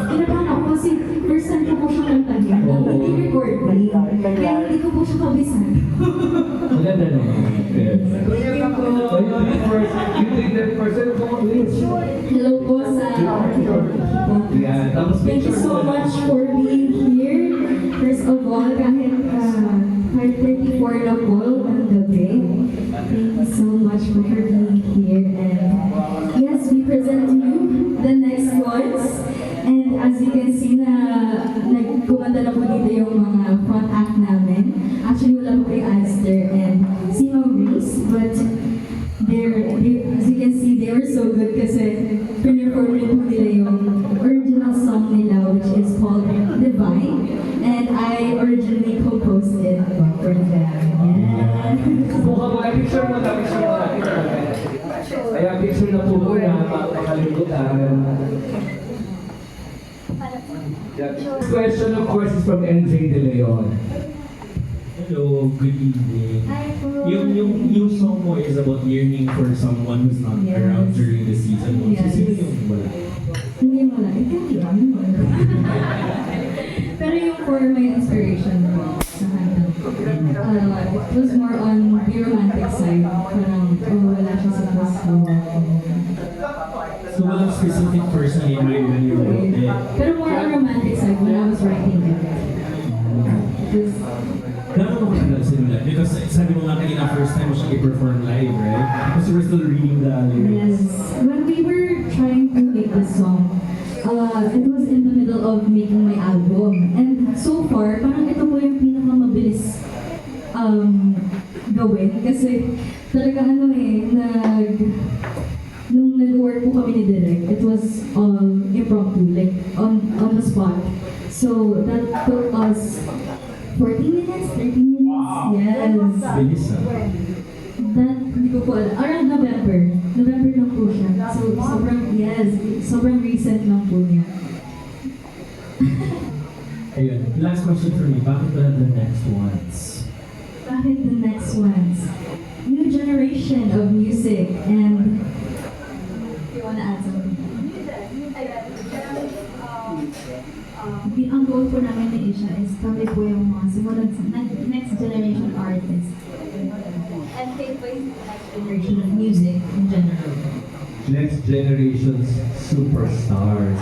Kinabahan ako kasi first time ko po siya kantahin. Hindi recording. Kaya hindi ko po siya kabisan. Maganda naman. Yes. You take that person, come on, please. Hello po sa Yeah, tapos thank you so much for being here. First of all, kahit 34 na po ang gabi. Thank you so much for being here. And yes, we present to you the next ones. And as you can see na nagkumanda na po dito yung mga front act namin. Actually, wala po kay Aster and si Ma'am Reese, but as you can see, they were so good kasi perform rin po nila yung original song nila, which is called Divine. And I originally composed it for them. Yeah. Buka mo, picture mo na, picture mo na. Kaya picture na po ko na makalimutan. This question, of course, is from NJ De Leon. Hello, good evening. Yung song mo is about yearning for someone who's not Yes. around during the season mo. Yes. So, sino yung wala? Hindi mo lang, hindi mo Pero yung for my inspiration po sa kanya, it was more on the romantic side. Parang, wala siya sa puso. So, walang specific person in mind when you wrote it. Pero more on romantic side when I was writing it. Just, Gano'n mo katagal sinulat? Because sabi mo nga kanina, first time mo siya i-perform live, right? Because you were still reading the lyrics. yes. When we were trying to make this song, it was in the middle of making my album. And so far, parang ito po yung pinakamabilis gawin. Kasi talaga nung nag-work po kami ni Direk, it was impromptu, like on the spot. So that took us 40 minutes, 30 minutes. Yes. Bilis, ah. That, hindi ko po alam. Around November. November lang po siya. So, sobrang recent lang po niya. Ayun. Last question for me. Bakit pala the next ones? Bakit the next ones? New generation of music and... You wanna add something? Ang goal po namin ni Isha is kami po yung mga sumunod sa next generation artists. And they po yung next generation of music in general. Next generation's superstars.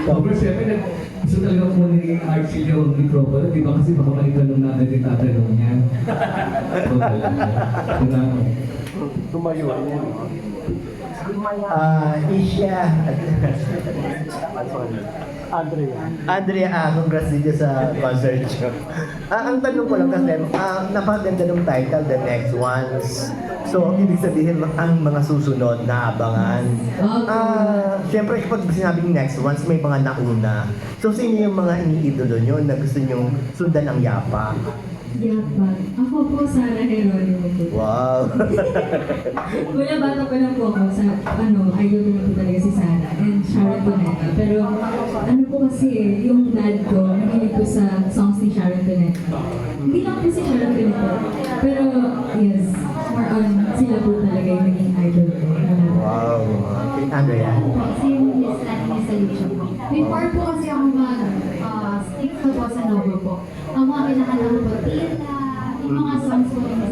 Tapos syempre, gusto talaga po ni Archie yung microphone, di ba? Kasi baka maitanong natin yung tatanong niya. Ito talaga. Tumayo. Isha. Andrea, congrats dito sa concert niyo. Ang tanong ko lang kasi, napakaganda ng title, The Next Ones. So, ibig sabihin, ang mga susunod na abangan. Siyempre, kapag sinabing next ones, may mga nauna. So, sino yung mga iniidolo nyo na gusto nyo sundan ang yapa? Yapak. Ako po, Sarah Geronimo po. Wow! Mula bata pa lang po ako sa, idol ko na po talaga si Sarah and Sharon Cuneta. Pero, po kasi yung dad ko, nakinig ko sa songs ni Sharon Cuneta. Hindi lang po si Sharon Cuneta. Pero, yes, more on, sila po talaga yung naging idol ko. Wow! Okay, Andrea. Same list natin ni Salisha po. Before po kasi ako stick sa Bossa Nova po. Ang mga kinakanta ko po, Tila, yung mga songs po yung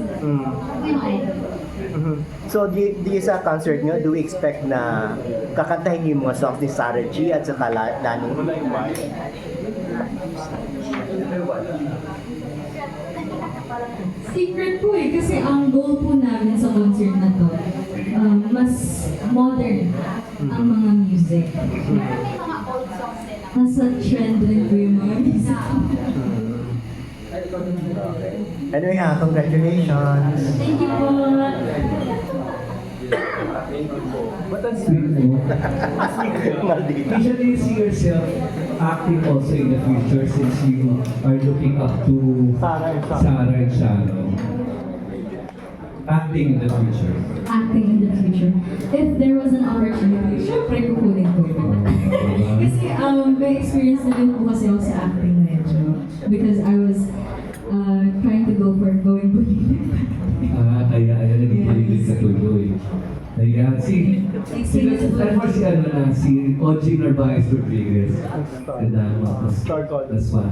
yung idol. So, di sa concert nyo, do we expect na kakantahin yung mga songs ni Sarah G at saka Lani? Secret po kasi ang goal po namin sa concert na to, mas modern ang mga music. Pero may mga old songs nila. Nasa trend rin po yung mga music. Anyway, congratulations! Thank you po! But ang sweet mo. Maldita. Usually you see yourself acting also in the future since you are looking up to Sarah and Sharon. Acting in the future. Acting in the future. If there was an opportunity, syempre kukunin ko ito. Kasi may experience na rin po kasi ako sa acting medyo. Because I was trying to go for going bulilit. Kaya naging palilit ka tuloy. Ayan, si Oji Narvaez Rodriguez. And that's one.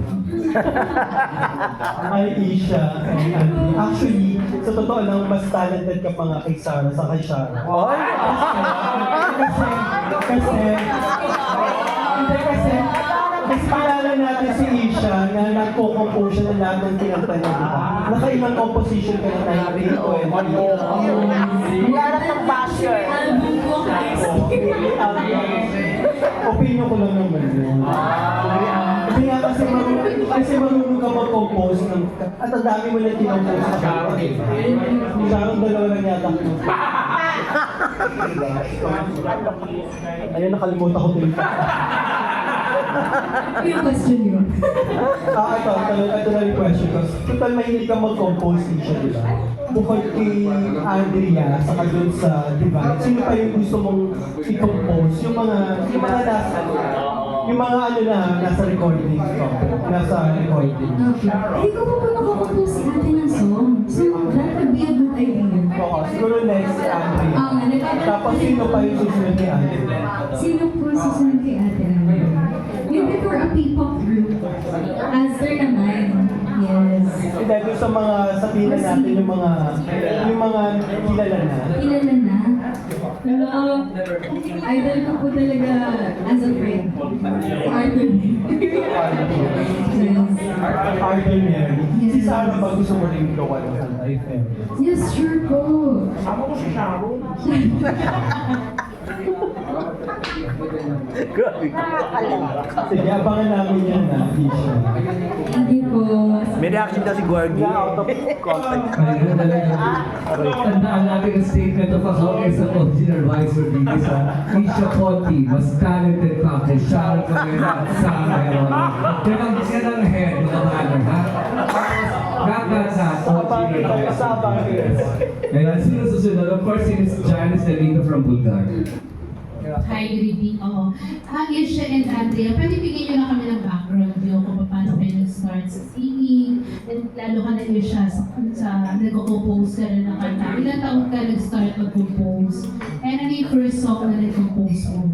Hi, Isha. Actually, sa totoo lang, mas talented ka pa nga kay Sarah sa kay Shara. Mas kilala natin si Isha na nagko-compose siya ng lahat ng kinanta niya, di ba? Nakailang composition ka na 1920. Wala ng basher. Opinion ko lang naman yun. Kasi nga kasi marunong ka mag-compose ng, at ang dami mo na kinompose sa Sharon. Sharon, dalawa lang yata. Ayun, nakalimutan ko din. Ano yung question yun? Ito na yung question ko. Total, mahilig ka mag-compose siya, di ba? Bukod kay Andrea, saka dun sa Divine, sino pa yung gusto mong i-compose? Yung mga nasa recording. Nasa recording. Okay. Hindi ko po nakakompose si ate ng song. So, that would be a good idea. Oo, siguro next si Andrea. Tapos sino pa yung susunod ni Andrea? Sino po susunod kay ate namin? Yung before a P-pop group. Answer naman. Yes. Dahil doon sa mga sabihin na natin yung mga kilala na. Kilala na. Pero, idol ko po talaga as a friend. Arthur. Yes. Arthur Mary. Si Sarah ba gusto mo rin gawa ng kanta? Yes, sure po. Sige, abangan namin yan na, Isha. Hindi po. May reaction daw si Gorgie. Out of context. Ayun talaga. Tandaan natin ang statement of account sa Oji Narvaez Rodriguez ha. Isha Conti, mas talented pa kay Sharon Carrera at Sarah Heron. Yan ang head, mga banner ha. Gagat sa Oji Narvaez Rodriguez. Kaya sino susunod? Of course, is Janice Delito from Bulgaria. Hi, good evening. Isha and Andrea, pwede bigyan nyo na kami ng background nyo kung paano kayo nag-start sa singing, and lalo ka na Isha sa nag-compose ka rin ng kanta. Ilang taon ka nag-start mag-compose? And ano yung first song na nag-compose mo?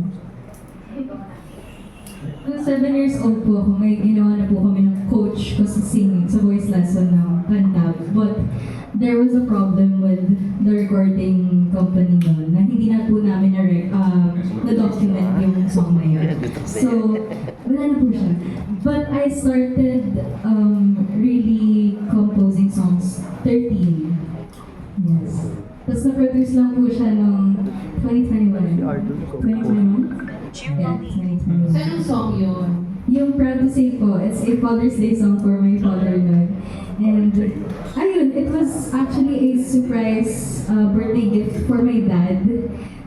Nung 7 years old po ako, may ginawa na po kami ng coach ko sa singing, sa voice lesson ng kanta. But there was a problem with the recording company noon na hindi na po namin na-document yung song na yun. So, wala na po siya. But I started really composing songs 13. Yes. Tapos na-produce lang po siya noong 2021. 2021? Yeah, 2021. So, anong song yun? Yung Proud to Say po, it's a Father's Day song for my father nun. And, ayun, it was actually a surprise birthday gift for my dad.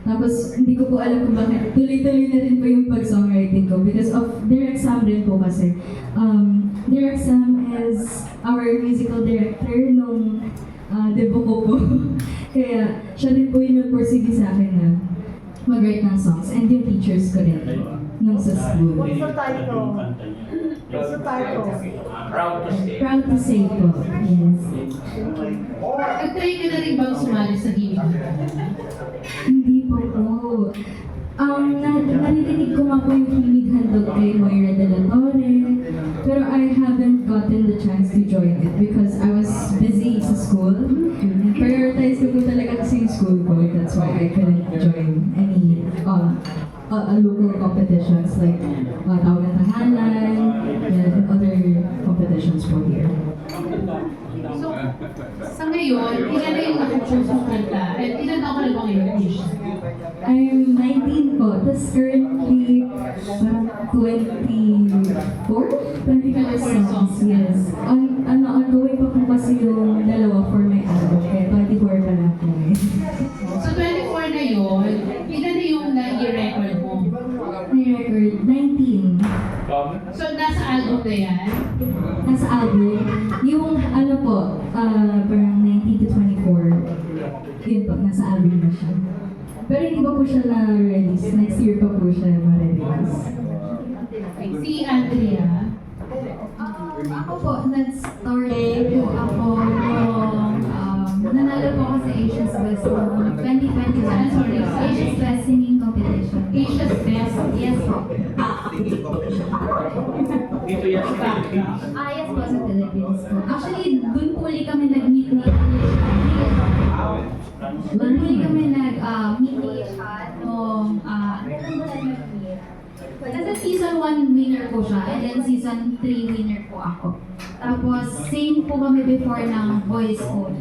Tapos, hindi ko po alam kung bakit tuloy-tuloy na rin po yung pag-songwriting ko because of Derek Sam rin po kasi. Derek Sam is our musical director nung debut ko po. Kaya, siya rin po yung nag-pursige sa akin na mag-write ng songs and yung teachers ko rin nung sa school. What's the title? What's the title? Proud to say po, yes. Nag-try ka na rin bang sumali sa gimmick? Hindi po po. Narinig ko nga po yung Himig Handog kay Moira de la Torre, pero I haven't gotten the chance to join it because I was busy sa school. Prioritize ko po talaga kasi yung school ko, that's why I couldn't join any local competitions like Tawag ng Tahanan and other competitions po here. So, sa ngayon, ilan na yung nakuchoose mong kanta? At ilan taon ka na ba ngayon, Isha? I'm 19 po, tapos currently 24 songs, yes. Ongoing pa po kasi yung dalawa for my album, kaya 24 pa lang po. So, 24 na yun, ilan na yung na-i-record mo? May record, 19. So, nasa album na yan? Nasa album, yung parang 19 to 24, yun po, nasa album na siya. Pero hindi pa po siya na-release, next year pa po siya ma-release. Si Andrea, Ako po, nag-start po ako nung nanalo po ako sa Asia's Best noong 2021. Asia's Best Singing Competition. Asia's Best. Yes po. Yes po, sa Philippines po. Actually, dun po ulit kami nag-meet ni Doon po ulit kami nag-meet ni Ishan nung, kailan ba tayo nag-meet? Kasi season 1 winner po siya, and then season 3 winner po ako. Tapos, same po kami before ng boys school.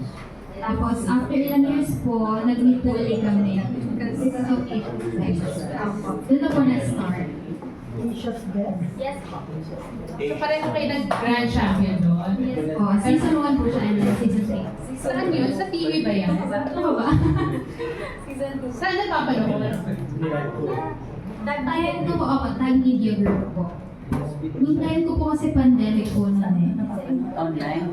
Tapos, after ilang years po, nag-meet po ulit kami. Because of Asia's doon na po na-start. Asia's best. Yes po. So pareho kayo nag-grand champion doon? Yes po. Season 1 po siya and then season 3. Saan yun? Sa TV ba yan? Ano ba? Season 2. Saan napapanood? Tagtayan ko po ako, Tag Media Group po. Nung time ko po kasi pandemic po na Online?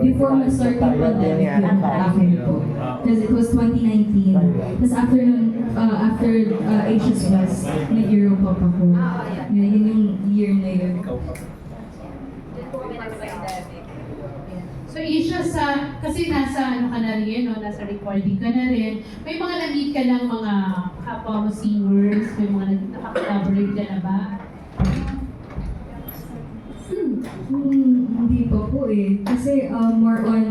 Before mag-start yung pandemic yung akin po. Because it was 2019. Tapos after Asia's Best, nag-Europa pa ko. Yun yung year na yun. So Isha, kasi nasa ano ka na rin, no? Nasa recording ka na rin. May mga na-meet ka ng mga kapwa mo singers, may mga nakaka-collaborate ka na ba? Hindi pa po eh. Kasi more on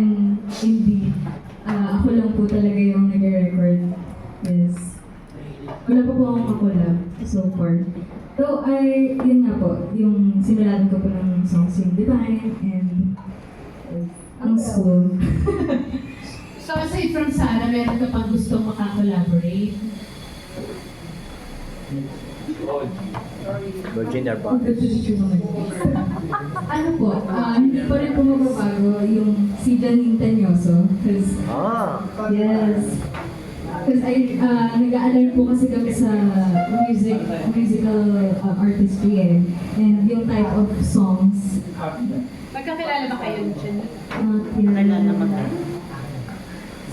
indie. Ako lang po talaga yung nag-record. Yes. Wala pa po akong kakulab so far. So, yun nga po, yung sinulatan ko po ng songs yung Divine and ang school. So aside from Sarah, meron ka pang gustong makakolaborate? Virginia ba? Ano po, hindi pa rin po magbabago yung si Janine Tanyoso. Because yes. Because nag-aaral po kasi kami sa musical artistry eh. And yung type of songs. Magkakilala ba kayo dyan? Kilala naman.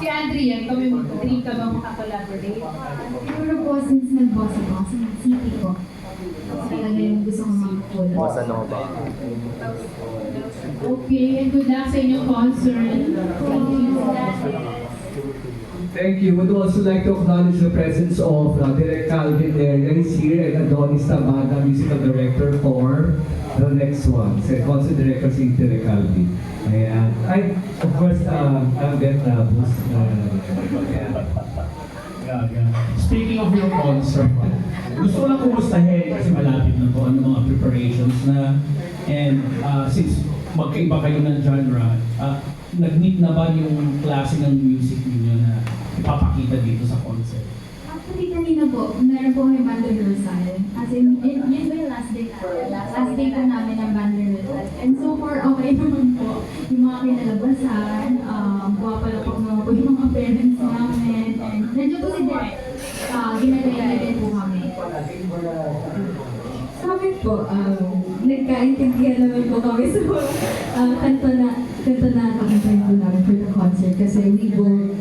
Si Andrea, ikaw may dream ka ba makakolaborate? Siguro po since nag-boss ako sa city ko. Talaga yung gusto ko makakulab. Bossa Nova. Okay, and good luck sa inyong concert. Thank you. Thank you. Would also like to acknowledge the presence of Direk Calvin Neria is here and Adonis Tamada, musical director for the next one. Concert director si Direk Calvin. Ayan. Ay, of course, Albert Bus. Speaking of your concert, gusto ko lang kumustahin kasi malapit na po ano mga preparations na and since magkaiba kayo ng genre, nag-meet na ba yung klase ng music ninyo na ipapakita dito sa concert? Actually, kanina po, meron po kami band rehearsal. As in, yun ba yung last day namin? Last day po namin ng band rehearsal. And so far, okay naman po. Yung mga kinalabasan, pumapalapag naman po yung mga parents namin. And medyo po si Derek, ginagaya na din po kami. Sa amin po, nagkaintindihan naman po kami sa kanta na kakanta po namin for the concert kasi we both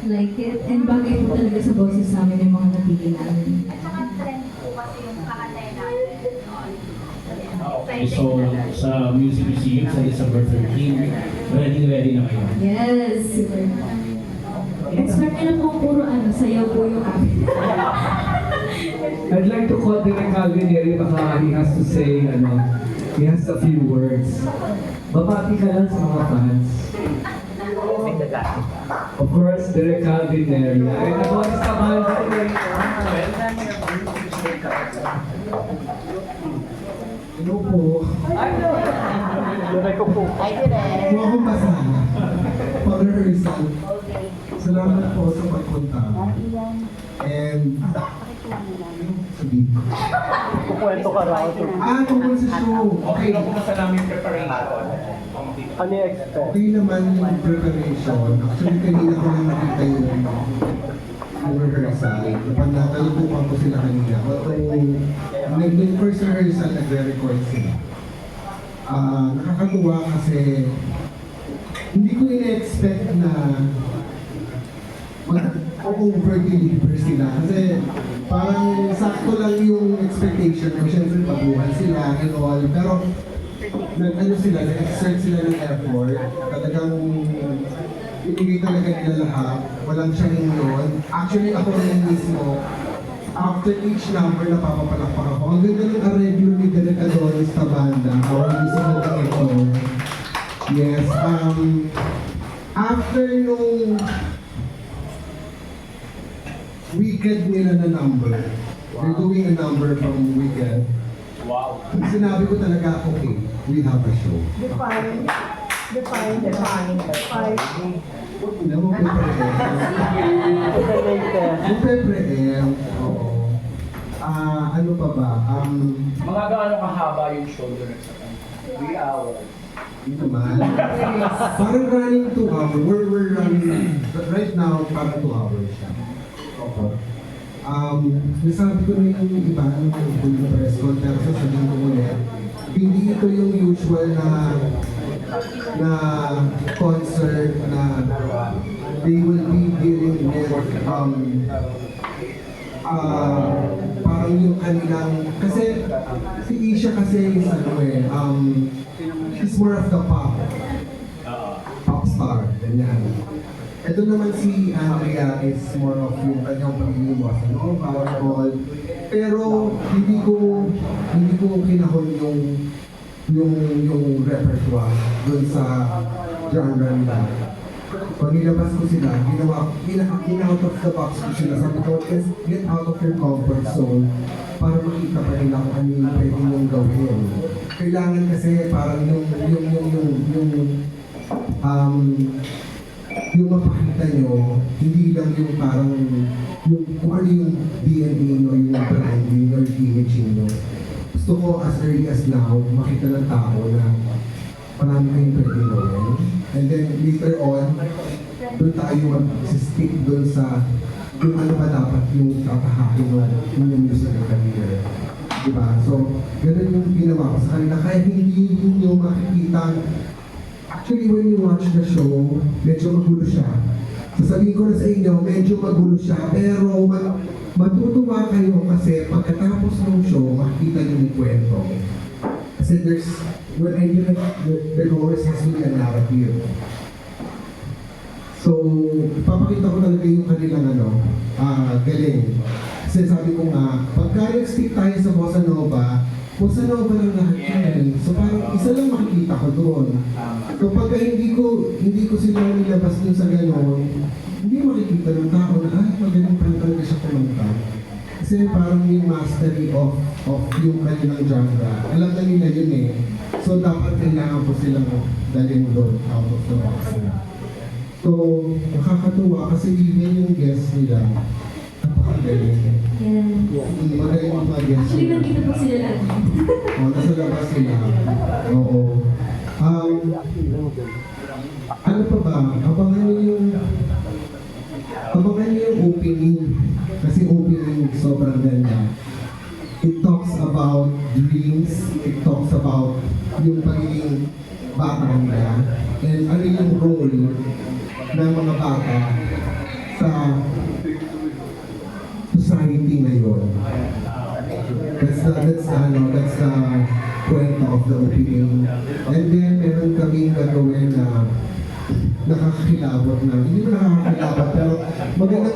like it and bagay po talaga sa boses namin yung mga napili namin. At saka trend po kasi yung kakantay namin. Okay, so sa Music Museum sa December 13, ready na kayo. Yes, super. Expect na po puro sayaw po yung amin. I'd like to call Direk Calvin Neria, baka he has to say, he has a few words. Babati ka lang sa mga fans. Of course, Direk Calvin Neria. And Adonis Tamada. Hello po. Kung ako masama, pag-rehearsal, salamat po sa pagpunta. And, sabihin ko. Kukwento ka raw. Tungkol sa show. Okay, kumusta namin preparation? Ano yung expect? Okay naman yung preparation. Actually, kanina ko lang nakita yung rehearsal. Natalubukan ko sila kanina. Nung first rehearsal, nagre-record sila. Nakakatuwa kasi hindi ko in-expect na mag-over-deliver sila. Kasi parang sakto lang yung expectation ko. Siyempre, pabuhan sila and all. Pero nag-exert sila ng effort. Talagang ibigay talaga nila lahat. Walang siyang yun. Actually, ako rin mismo, after each number, napapapalakpak ako. Ang ganda ng arreglo ni Derek Adonis sa banda. Our musical director. Yes, after nung weekend nila na number, they're doing a number from weekend. Wow. Sinabi ko talaga, okay, we have a show. Define. Hindi mo pre-em. Oo. Ano pa ba? Mga gaano kahaba yung show doon sa 3 hours? Yun naman. Parang running 2 hours. We're running, right now, parang 2 hours siya. Opo. Nasabi ko na yung iba, yung press con, pero sasabihin ko ulit, hindi ito yung usual na concert na they will be dealing with parang yung kanilang, kasi si Isha kasi is she's more of the pop star, ganyan. Ito naman si Andrea is more of yung kanyang pagiging bossa nova, all. Pero hindi ko kinahon yung repertoire dun sa genre nila. Pag nilabas ko sila, out of the box ko sila. Sabi ko, get out of your comfort zone para makita pa nila kung ano yung pwede mong gawin. Kailangan kasi parang yung mapakita nyo, hindi lang yung parang kung ano yung DNA nyo, yung branding nyo, yung imaging nyo. Gusto ko as early as now, makita ng tao na marami kayong pwede gawin. And then later on, doon tayo mag-stick doon sa kung ano ba dapat yung tatahakin ng music career. Diba? So, ganun yung ginawa ko sa kanila. Kaya hindi nyo makikita. Actually, when you watch the show, medyo magulo siya. Sasabihin ko na sa inyo, medyo magulo siya. Pero matutuwa kayo kasi pagkatapos ng show, makikita nyo yung kwento. Kasi when I do it, there always has to be a narrative. So, papakita ko talaga yung kanilang galing. Kasi sabi ko nga, pagka nag-stick tayo sa Bossa Nova lang lahat yan. So parang isa lang makikita ko doon. So pagka hindi ko sila nilabas dun sa gano'n, hindi makikita ng tao na, ay, magaling pa talaga siya kumanta. Kasi parang yung mastery of yung kanilang genre. Alam na nila yun eh. So dapat kailangan ko silang dalhin doon out of the box na. So nakakatuwa kasi even yung guests nila, napakagaling. Yeah. Magaling yung mga guests Actually, nila. nandito po sila lang. Nasa labas sila. Oo. Ano pa ba? Abangan niyo yung opening. Kasi opening sobrang ganda. It talks about dreams. It talks about yung pagiging bata nila. And ano yung role ng mga bata sa society ngayon. That's the kwento of the opening. And then meron kaming gagawin na nakakakilabot na, hindi mo nakakakilabot, pero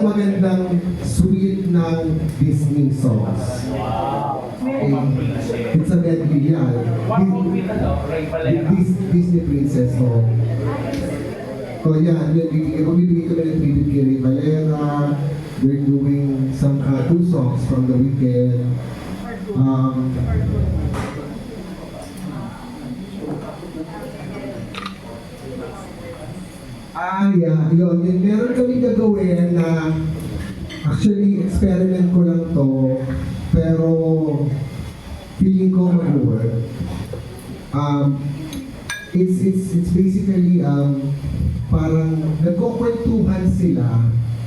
magandang sweet ng Disney songs. It's a medley yan. Disney princess song. So yan, magbibigay ko na yung tribute kay Ray Valera. We're doing some 2 songs from the weekend. Yeah, yun. Meron kami gagawin na actually experiment ko lang to, pero feeling ko mag-work. It's basically parang nagkukwentuhan sila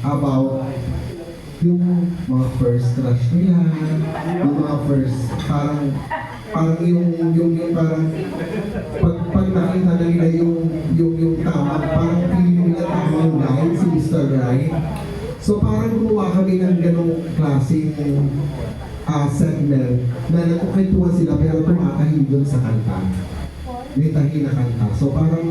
about yung mga first crush nila, yung mga first parang yung parang pag nakita na nila yung tama, parang feeling nila tamang line, si Mr. Right. So parang gumawa kami ng ganong klaseng segment na nagkukwentuhan sila pero tumatahi doon sa kanta. May tahi na kanta. So parang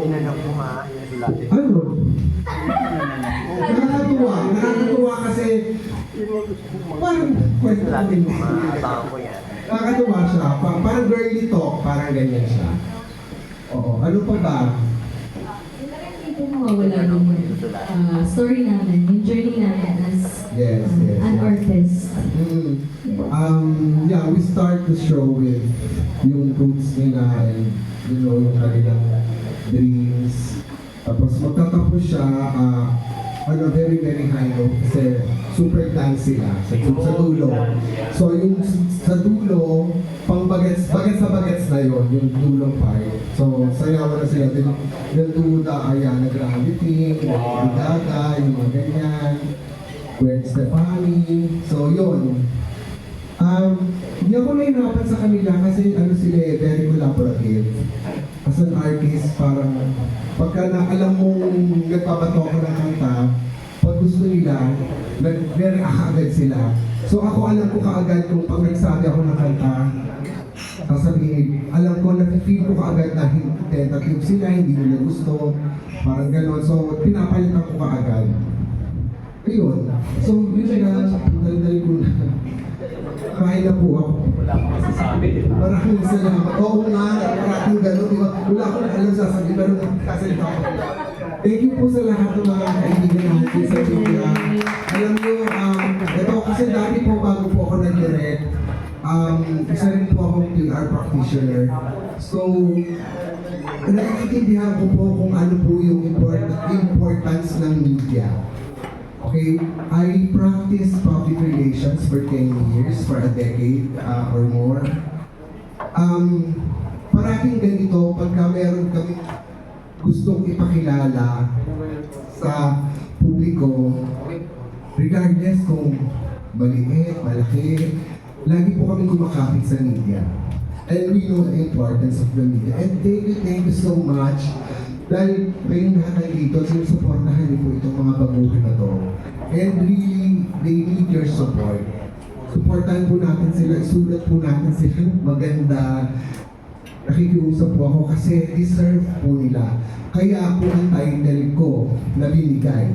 nakakatuwa kasi Parang kwento ko Lagi din. mga ko yan. Nakakatuwa siya. Parang girly talk, parang ganyan siya. Oo. Ano pa ba? Hindi po mawawala yung story namin, yung journey namin as Yes, yes. an artist. Yeah, we start the show with yung roots nila and yung kanilang dreams. Tapos magtatapos siya on a very, very high note kasi super dance sila sa dulo. So yung sa dulo, pang bagets na yun, yung dulong part. So sayawan na sila din ng duda, Ariana Gravity, Lady Gaga, yung mga ganyan, Gwen Stefani. So yun. Hindi ako nahihirapan sa kanila kasi sila very collaborative. As an artist, parang pagka alam mong nagpabato ko ng kanta, pag gusto nila, nag-react agad sila. So ako alam ko kaagad kung pag nagsabi ako ng kanta, sasabihin, alam ko, na-feel ko kaagad na tentative sila, hindi nila gusto, parang gano'n. So pinapalitan ko kaagad. Ayun. So yun na, dali ko na. Kain na po ako. Wala akong masasabi, di ba? Maraming salamat. Oo nga, parating gano'n, di ba? Wala akong alam sasabihin, pero nagkasalita ako. Thank you po sa lahat ng mga kaibigan natin sa media. Alam niyo, ito kasi dati po bago po ako nag-direct, isa rin po akong PR practitioner. So, naiintindihan ko po kung ano po yung importance ng media. Okay, I practiced public relations for 10 years, for a decade or more. Parating ganito, pagka meron kami gustong ipakilala sa publiko, regardless kung maliit, malaki, lagi po kami kumakapit sa media. And we know the importance of the media. And thank you so much. Dahil kayong lahat nandito, sinusuportahan niyo po itong mga baguhin na to. And really, they need your support. Supportahan po natin sila, isulat po natin sila maganda. Nakikiusap po ako kasi deserve po nila. Kaya po ang title ko na binigay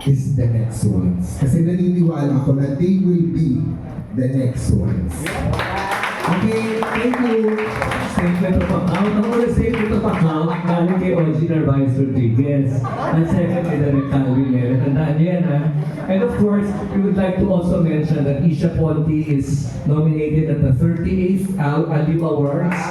is The Next Ones. Kasi naniniwala ako na they will be the next ones. Okay, thank you. Statement of account. Ang una statement of account, galing kay OG Narvaez Rodriguez. And second, kay Direk Calvin Meret. Tandaan niyo yan, ha? And of course, we would like to also mention that Isha Ponte is nominated at the 38th Aliw Awards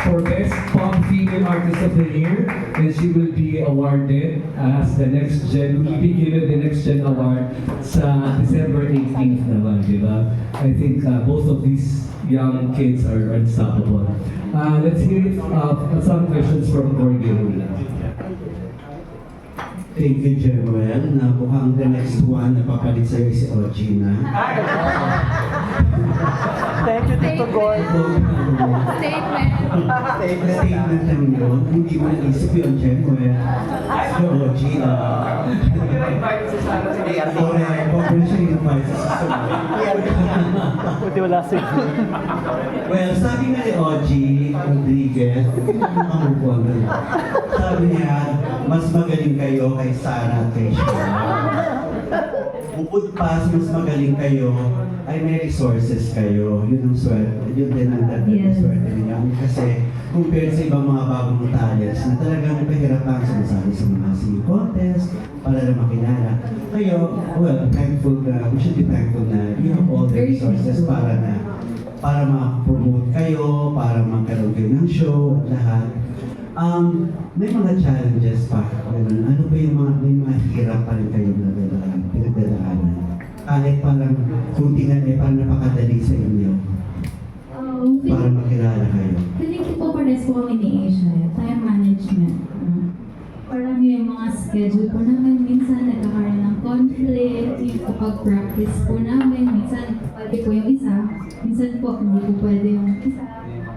for Best Pop Female Artist of the Year. And she will be awarded as the next gen, will be given the next gen award sa December 18th naman, di ba? I think both of these young kids are unstoppable. Let's hear some questions from Jorge Rula. Thank you, Jemuel. Na mukhang the next one na papalit sa'yo si OG na. Thank you, Tito Goy. Statement lang yun. Hindi mo naisip yun, Jemuel. Si OG na. Correct siya invite sa susunod. Buti wala si Well, sabi nga ni OG Rodriguez, makamupon na yun. Sabi niya, mas magaling kayo kay Sarah at kay Sheila. Bukod pa sa mas magaling kayo, ay may resources kayo. Yun ang swerte. Yun din ang dagdag na swerte niya. Kasi compared sa ibang mga bagong talents na talagang pahirapan sumasali sa mga singing contest para na makilala. Kayo, well, thankful na, we should be thankful na you have all the resources para ma-promote kayo, para magkaroon kayo ng show at lahat. May mga challenges pa. Ano ba yung may mga hirap pa rin kayo na pinagdadaanan? Kahit parang kuntingan parang napakadali sa inyo para makilala kayo. Feeling ko po pares po kami ni Asia, time management. Parang yung mga schedule po namin, minsan nagkakaroon ng conflict, yung kapag practice po namin, minsan pwede po yung isa, minsan po hindi po pwede yung isa.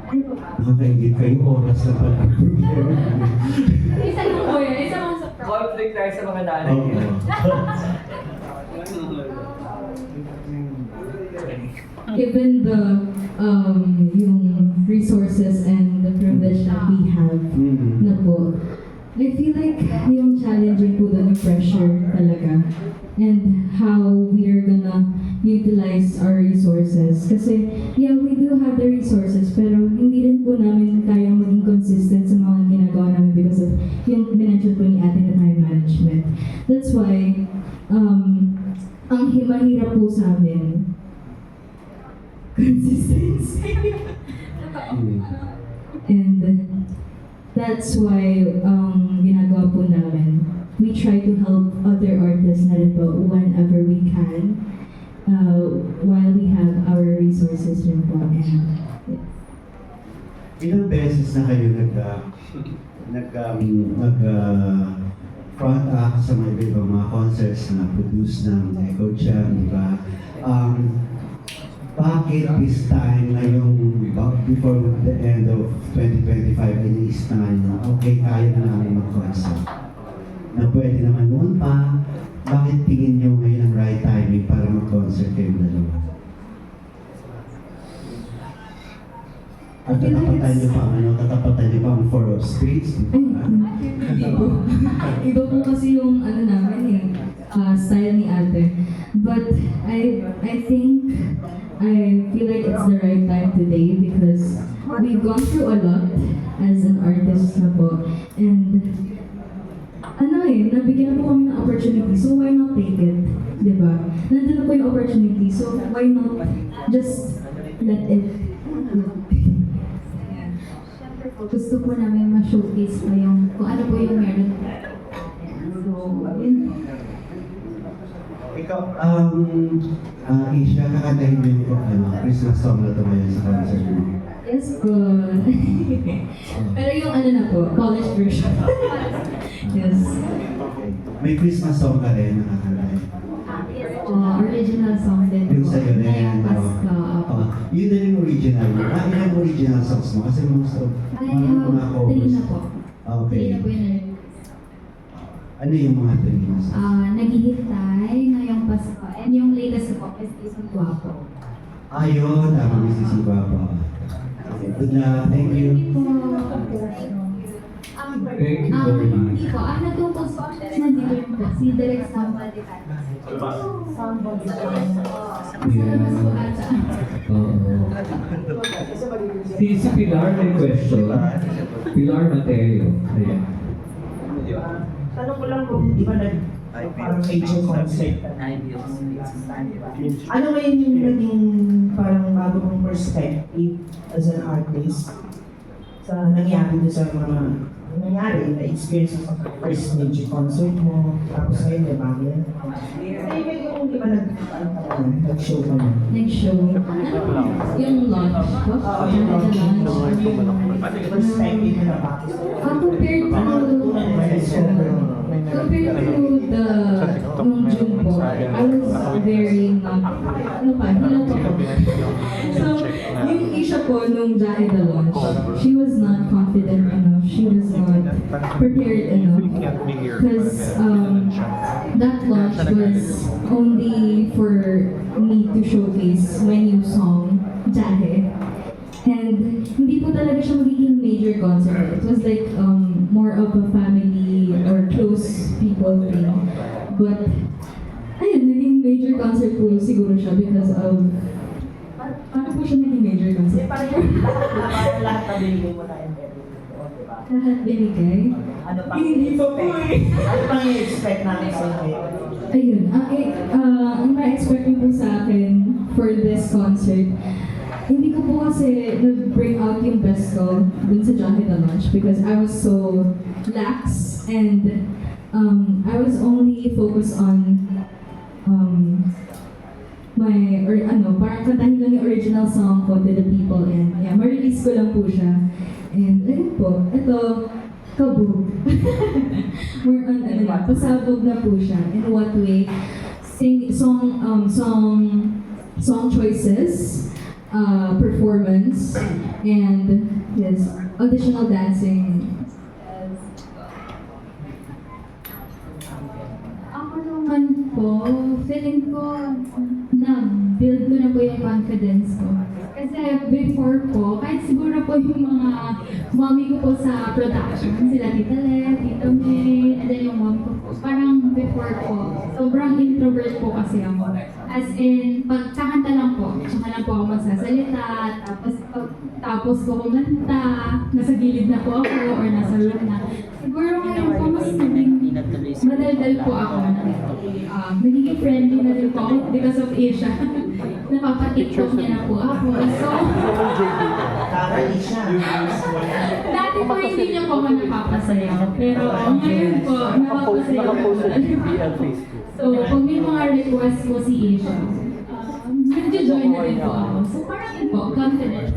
Ano po ba? Nakakaingit kayo oras na pala. Isa lang po yun, isa lang sa practice. Conflict tayo sa mga nanay. Oo. Given the yung resources and the privilege that we have na po, I feel like yung challenging po doon yung pressure talaga and how we are gonna utilize our resources. Kasi, yeah, we do have the resources, pero hindi rin po namin kayang maging consistent sa mga ginagawa namin because of yung minention po ni ate na time management. That's why, ang mahirap po sa amin, consistency. And that's why, ginagawa po namin, we try to help other artists na rin po whenever we can, while we have our resources rin po. And, yeah. Ilang beses na kayo front act sa mga ibang mga concerts na produce ng Echo Jam, di ba? Bakit this time, ngayong before the end of 2025, iniis na nyo, okay, kaya na namin mag-concert? Na pwede naman noon pa, bakit tingin nyo ngayon ang right timing para mag-concert kayong dalawa? At tatapatan nyo pa ang 4 of Spades, di ba? Hindi po. Iba po kasi yung namin style ni ate. But I think, I feel like it's the right time today because we've gone through a lot as an artist na po. And nabigyan po kami ng opportunity, so why not take it? Diba? Nandun na po yung opportunity, so why not just let it? Gusto po namin ma-showcase pa yung kung ano po yung meron. So, yun. Ikaw, Isha, kakantahin mo yung Christmas song na ito ngayon sa concert mo. Yes po. Pero yung na po, college version. Yes. May Christmas song ka rin nakakantahin. Original song din. Yung sa'yo rin. Ngayong Pasko. Yun na yung original mo. Yun yung original songs mo. Kasi most of I have 3 na po. Okay. 3 na po yun. Ano yung mga 3 mo? Naghihintay ngayong Pasko. And yung latest po, Mestizo Guapo. Ayun, tama, Mrs. Guapa. Okay, good luck. Thank you. Thank you very much. Hindi po. Nag-compose po nandito rin po. Si Direk Samuel de Carlos. Si Pilar may question. Pilar Mateo. Ayan. Tanong ko lang kung di ba parang major concert. Ano ngayon yung naging parang bago mong perspective as an artist sa nangyari doon sa mga nangyari na experience sa first major concert mo, tapos ngayon may bago yan. Kaya yung di ba nag-show ka mo? Nag-show. Yung launch po. Yung perspective na bakit. Compared to nung June po, I was very hilaw pa po. So, yung Isha po nung Jahe the launch, she was not confident enough, she was not prepared enough. Because that launch was only for me to showcase my new song, Jahe. And hindi po talaga siya magiging major concert. It was like more of a family or close people thing. But, ayun, naging major concert po siguro siya because of... Paano po siya naging major concert? Parang lahat na binigay mo na interview, di ba? Lahat binigay? Ano pang Hindi pa po eh. Ano pang i-expect namin sa inyo? Ayun, ang na-expect niyo po sa akin for this concert, hindi ko po kasi nag-bring out yung best ko dun sa Jahe the Launch because I was so lax and I was only focused on parang kantahin lang yung original song ko to the people and yeah, ma-release ko lang po siya. And ayun po, ito, kabog. More on pasabog na po siya. In what way? Song choices, performance, and yes, additional dancing. Ako naman po, feeling ko na-build ko na po yung confidence ko. Kasi before po, kahit siguro po yung mga mommy ko po sa production, sila Tita Le, Tita May, and then yung mom ko po. Parang before po, sobrang introvert po kasi ako. As in, pag kakanta lang po, tsaka lang po ako magsasalita, tapos po kumanta, nasa gilid na po ako, or nasa room na. Siguro ngayon po, mas naging madaldal po ako. Nagiging friendly na din po ako because of Asia. Napapatiktok niya na po ako. So, Kakali siya. dati po hindi niya po ako napapasayaw. Pero ngayon po, napapasayaw po. So, pag may mga request po si Asia, nag-join na rin po ako. So, parang yun po, confidence.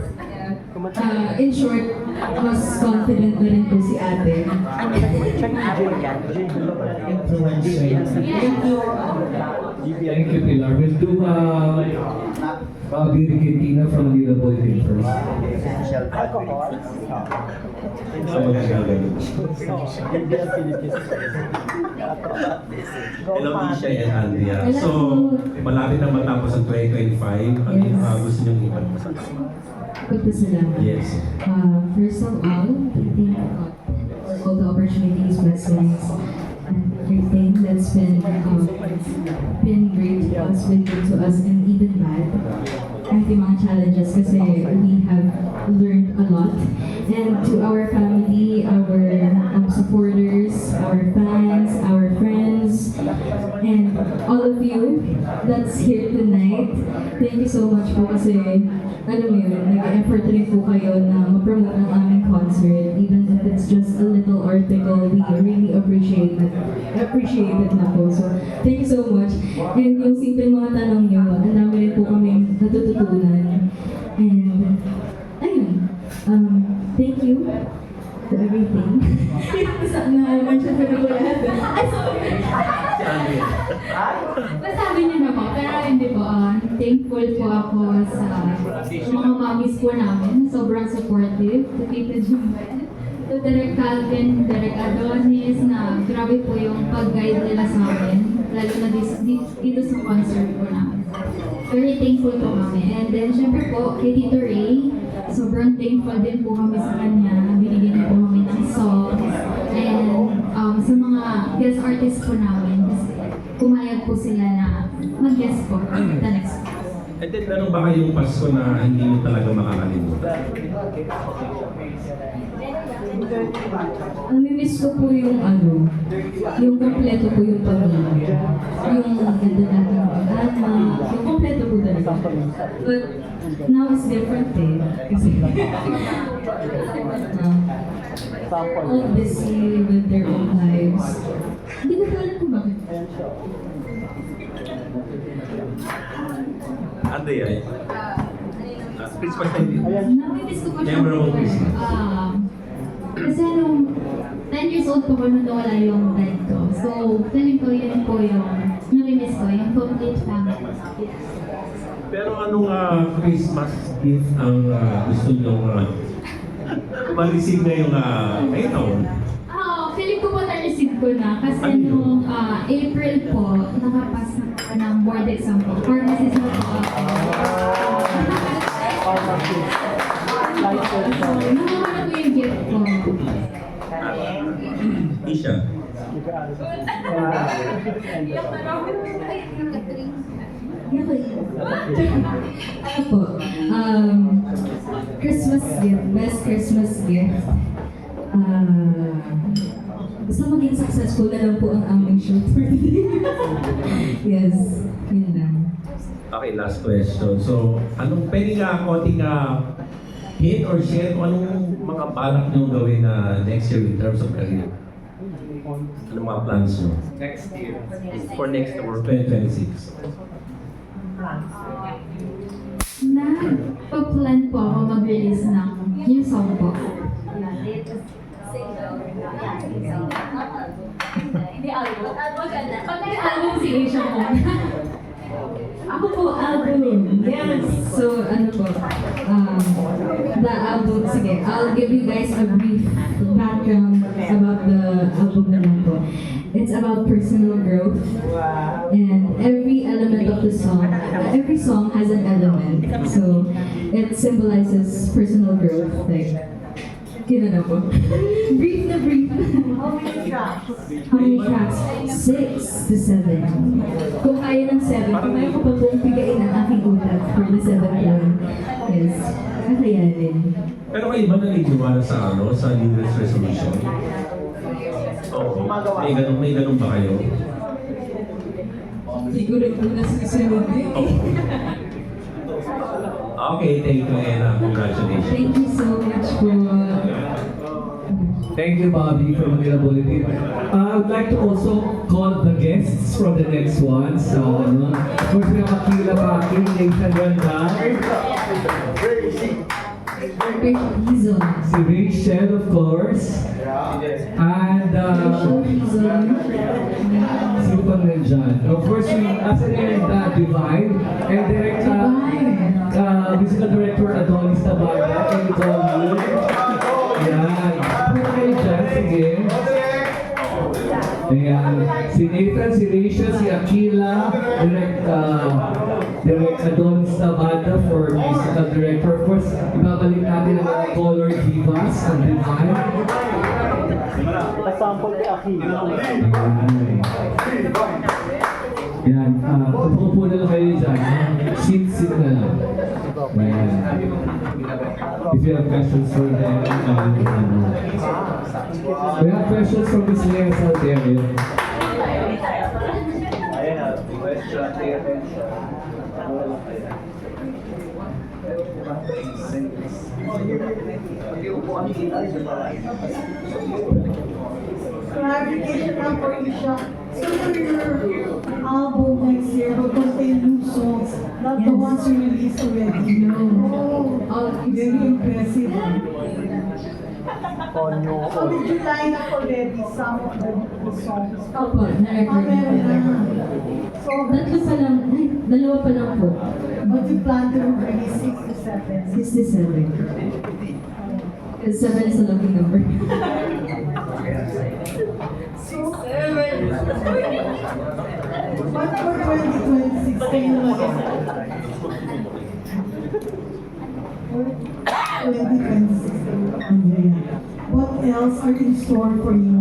In short, mas confident na rin po si ate. Influencer. Thank you, Pilar. We'll do Bobby Riquetina from Manila Boykin first. Hello, Isha and Andrea. So, malapit na matapos ang 2025. Ano yung gusto niyong ipagpasalamat? Pagpasalamat. Yes. First of all, thank God for all the opportunities, blessings, and everything that's been great to us, been good to us, and even bad. Kahit yung mga challenges kasi we have learned a lot. And to our family, our supporters, our fans, our friends, and all of you that's here tonight, thank you so much po kasi alam mo yun, nag-effort rin po kayo na ma-promote ang aming concert. Even if it's just a little article, we really appreciate it na po. So, thank you so much. And yung simple mga tanong nyo, ang dami rin po kami natututunan. And, ayun, thank you to everything. Na-mention ko na po lahat. Ay, sorry! Nasabi niyo na po, pero hindi po. Thankful po ako sa mga mommies po namin. Sobrang supportive. To Tita Jumel, to Derek Calvin, Derek Adonis, na grabe po yung pag-guide nila sa amin. Lalo na dito sa concert po namin. Very thankful po kami. And then, syempre po, kay Tito Ray, sobrang thankful din po kami sa kanya. Binigyan niya po kami ng songs. And sa mga guest artists po namin, kasi pumayag po sila na mag-guest po the next time. And then, meron ba kayong Pasko na hindi mo talaga makakalimutan? Namimiss ko po yung yung kompleto po yung pamilya. Yung ganda natin ng anak, yung kompleto po talaga. But now it's different eh. Kasi all busy with their own lives. Hindi ko alam kung bakit. Andrea, Christmas time. Namimiss ko po siya Memorable before. Christmas. Kasi nung 10 years old po ko nung nawala yung dad ko. So, feeling ko yun po yung namimiss ko, yung complete family. Pero anong Christmas gift ang gusto nyo ma-receive ngayong taon? Feeling ko po na-receive ko na kasi Ano yun? nung April po, nakapas na ako ng board exam po. Pharmacist na po ako. So, naman po yung gift ko. Isha. Ano po? Christmas gift, best Christmas gift. Basta maging successful na lang po ang aming shoot for today. Yes, yun lang. Okay, last question. So, anong pwede nga konting hint or share kung anong mga balak nyo gawin na next year in terms of career? Anong mga plans nyo? Next year. For next year or 2026? Nagpa-plan po ako mag-release ng new song po. Hindi album. Pag nag-album si Asia po. Ako po, album. Yes. So, ano po, the album, sige, I'll give you guys a brief background about the album naman po. It's about personal growth. And every element of the song, every song has an element. So it symbolizes personal growth. Like, kina na po. Brief na brief. How many tracks? How many tracks? 6 to 7. Kung kaya ng 7, kung kaya ko pa pong bigayin ang aking utak for the 7th one, yes, kakayanin. Pero kayo ba naniniwala sa sa New Year's resolution? Oo. May ganun ba kayo? Siguro po nasusunod eh. Okay, thank you, Ella. Congratulations. Thank you so much po. Thank you, Bobby, for Manila Bulletin. I would like to also call the guests from the next one. So, first we have Akila Paki, Nathan Randa, Reason. si Rachel, of course, and si pang nandyan. Of course, we usher in Divine, and musical director Adonis Tabaga, and Nicole Lee. Yan. Punta kayo dyan, sige. Ayan. Si Nathan, si Rachel, si Akila, Direct Adonis Tabada for musical director. Of course, ibabalik natin ang mga color divas ng Divine. Sample kay Akila. Yan. Pupupo na lang kayo dyan. Sit na lang. Ayan. If you have questions for them, we have questions from Ms. Lea Salterio. Clarification lang for Isha. So for your album next year will contain new songs, not the Yes. ones you released already. Oh, very impressive. So did you line up already some of the songs? Opo, na-record Meron na. So, Tatlo pa lang, ay, dalawa pa lang po. but you plan to release 6 to 7? 67. Because 7 is a lucky number. But for 2026, can you look at 2026, Andrea, what else are in store for you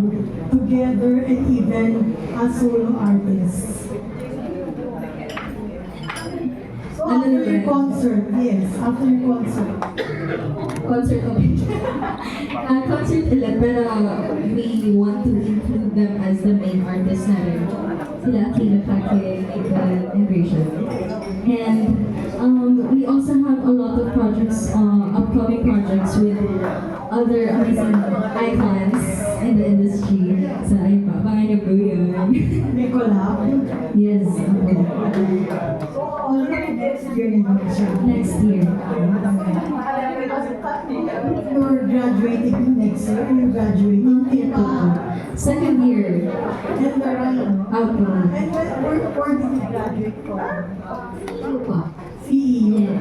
together and even as solo artists? So after your concert, yes, after your concert. Concert ulit. Concert ulit, pero we want to include them as the main artists na rin. Sila Akila Pake, Nathan, and Rachel. And we also have a lot of projects, upcoming projects with other amazing icons in the industry. So, ayun pa, panganib ko yun. May collab? Yes, ako. So already next year naman siya. Next year. You're graduating next year, you're graduating. Ito po. Second year. And Mariah. Ako. And where did you graduate from? Ano pa? CEU.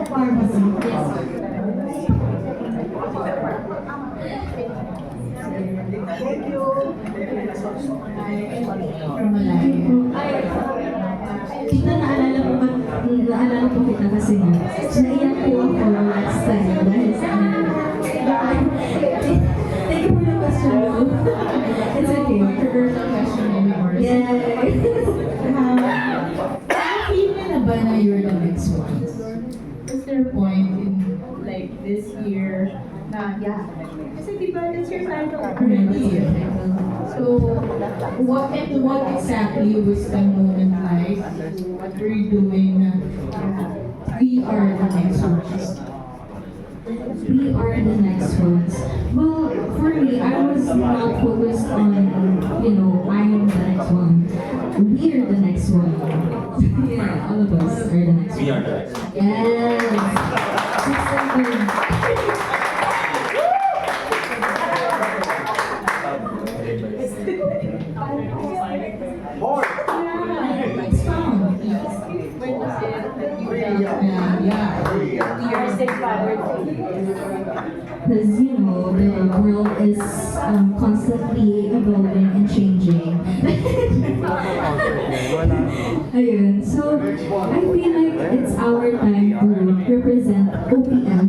Pharmacy. Yes. Thank you. From Malayo. Kita naalala po kita kasi nga, naiyak po ako last time dahil sa Thank you for the question though. It's okay. Yeah. Feeling na ba na you're the next one? Is there a point in like this year na kasi diba that's your title already? So what exactly was the moment like? What were you doing? We are the next ones. We are the next ones. Well, for me, I was not focused on, I am the next one. We are the next one. Yeah, all of us are the next We one. are the next. Yes. Because, the world is constantly evolving and changing. Ayun. So, I feel like it's our time to represent OPM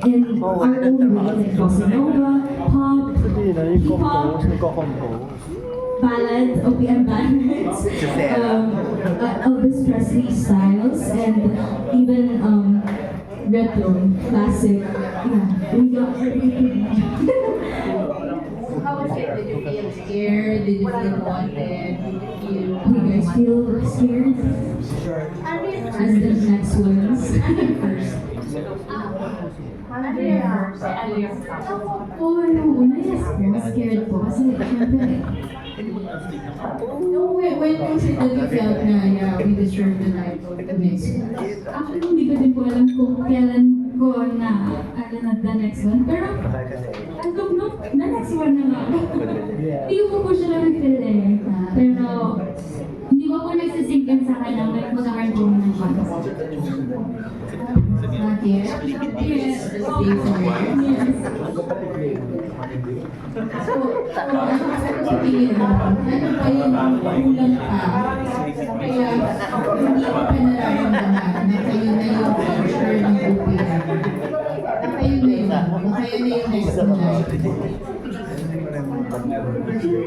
in our own way, like bossa nova, pop, hip-hop, ballad, OPM ballads, Elvis Presley styles, and even retro, classic. Yeah, we got everything. How was it? Did you feel scared? Did you feel wanted? Did you Do you guys feel scared? As the next ones. Oo, nung una, yes po, scared po. Kasi syempre, No, when was it that you felt na yeah, we deserve the title the next one? actually, hindi ko din po alam kung kailan ko na the next one. Pero, the next one na nga. Hindi ko po siya na-feel eh. Pero, hindi ko po nagsisink in sa akin na magkakaroon po ng contest. Not yet? Yes. Stay for it. Yes. So, sa tingin mo, ano pa yung kulang pa? Kaya hindi ko pa nararamdaman na kayo na yung future ng OPM. Na kayo na yun. Na kayo na yung next life.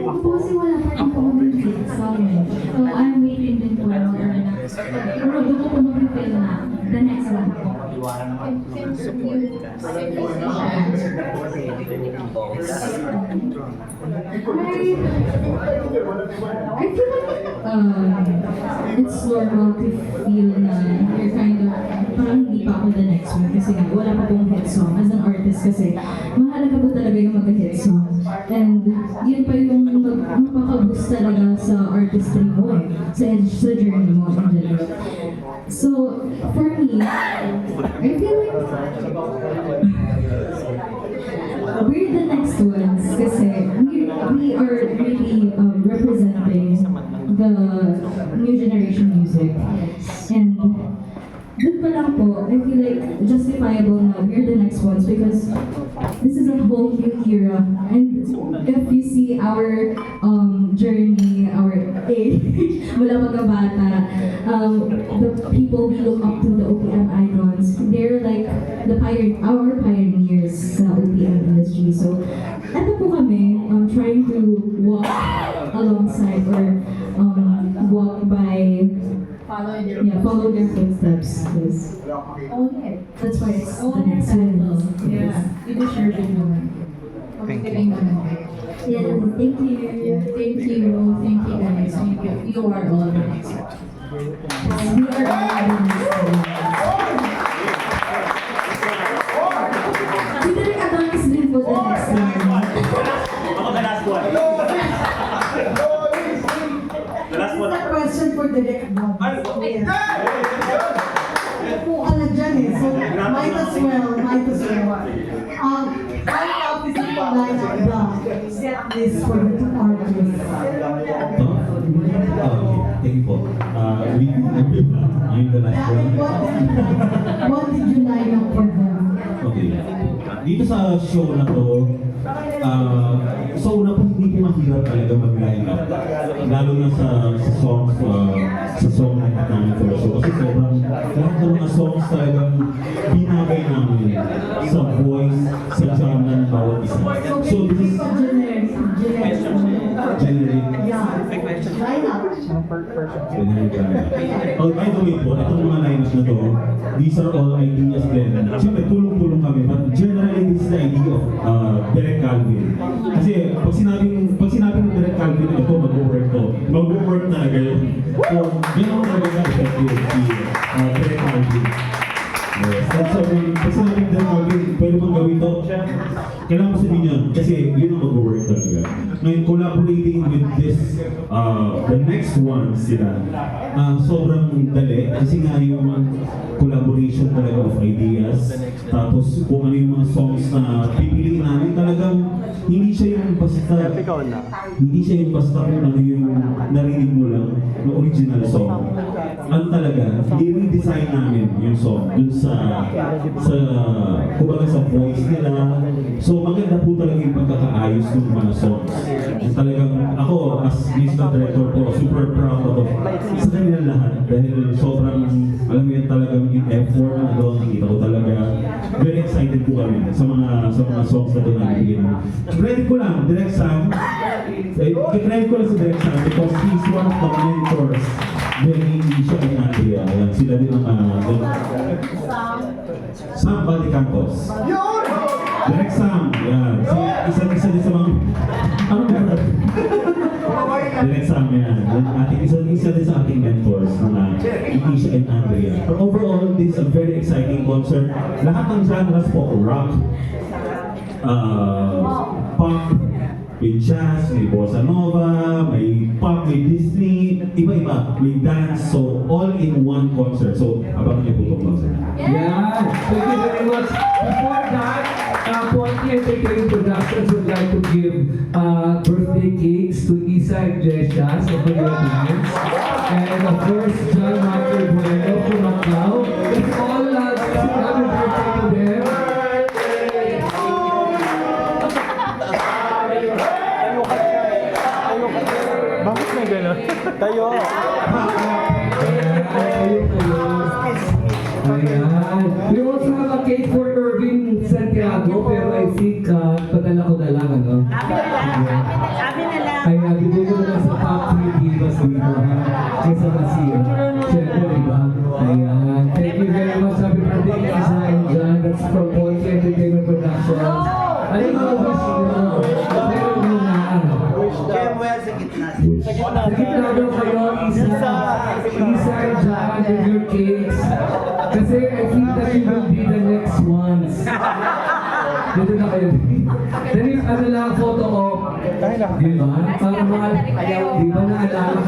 Ako po kasi wala pa rin po mag-feel sa amin. So, I'm waiting din po na pero doon ko po mag-feel na the next one po. I feel like it's normal to feel na you're kind of parang hindi pa ako the next one kasi nga wala pa pong hit song. As an artist kasi mahalaga po talaga yung mag-hit song. And yun pa yung mapaka-boost talaga sa artistry mo eh. Sa journey mo in general. So, for me, I feel like we're the next ones kasi we are really representing the new generation music. And dun pa lang po, I feel like justifiable na we're the next ones because this is a whole new era. And if you see our journey, our age, mula pagkabata, the people we look up to, the OPM icons, they're like our pioneers sa OPM industry. So, eto po kami, trying to walk alongside or walk by follow their footsteps. Yes. That's why it's the next one. Yeah, you deserve it naman. Pagkiling naman kayo. Yeah, thank you. Yeah, thank you. Thank you guys. Thank you. You are all the next one. We are all the next one. We didn't advance din po the next one. This is a question for Direk Bob. Kung ano dyan eh, so might as well. Right now, this is the lineup, the set list for the two artists. Thank you po. Yung the last one. What did you line up for them? Okay. Dito sa show na to, sa una po hindi po mahirap talaga mag-line up. Lalo na sa song na namin for the show. Kasi sobrang lahat ng mga songs talagang binagay namin sa voice, sa genre ng bawat isa. So this is generic. Oh, by the way po, itong mga lines na to, these are all ideas din. Siyempre, tulong-tulong kami, but generally, this is the idea of Direk Calvin. Kasi, pag sinabi ng Direk Calvin na ito, mag-work talaga yun. So, gano'n talaga ka-effective si Direk Calvin. Yes. And so, pag sinabi ng Direk Calvin, pwede bang gawin to? Kailangan mo sabihin yun, kasi yun ang mag-work talaga. Ngayon, collaborating with this, the next one sila, sobrang dali, kasi nga yung collaboration talaga of ideas, tapos kung ano yung mga songs na pipiliin namin, talagang hindi siya yung basta kung ano yung narinig mo lang, na original song. Ano talaga, i-redesign namin yung song dun kumbaga sa voice nila. So maganda po talaga yung pagkakaayos ng mga songs. And talagang ako, as musical director po, super proud of sa kanila lahat dahil sobrang, alam mo yun talagang yung effort na doon, nakita ko talaga. Very excited po kami sa mga songs na doon natin. Credit ko lang, Direk Sam. I-credit ko lang si Direk Sam because he's one of the mentors ni Isha and Andrea. Ayan, sila din ang Sam Valdecantos. Direk Sam, yan. Isa din sa mga... Ano ba? Direk Sam, yan. Isa din sa ating mentors na Isha and Andrea. But overall, this is a very exciting concert. Lahat ng genres po, rock, pop, may jazz, may bossa nova, may pop, may Disney, iba-iba, may dance, so all in one concert. So, abangan niyo po itong concert. Yeah, thank you very much. Before that, Ponte Entertainment Productions would like to give birthday cakes to Isa and Jesha sa Philippines. And of course, John Michael Bueno from Macau. Let's all sing happy birthday to them. Bakit may gano'n? Tayo. Ayan. We also have a cake for Irving Santiago, pero I think padala ko na lang, ano? Ay, bigay ko na lang sa top 3 divas dito, ha? Kaysa masira. Siyempre, diba? Ayan. Thank you very much. Happy birthday, Isa and John. That's from Ponte Entertainment Productions. Ano yung mga wish nyo? Meron nyo na, ano? Sa gitna daw kayo, Isa and John with your cakes. Kasi I think that you will be the next ones. Dito na kayo. Dali, ano lang, photo op. Diba? Para mga, diba na alala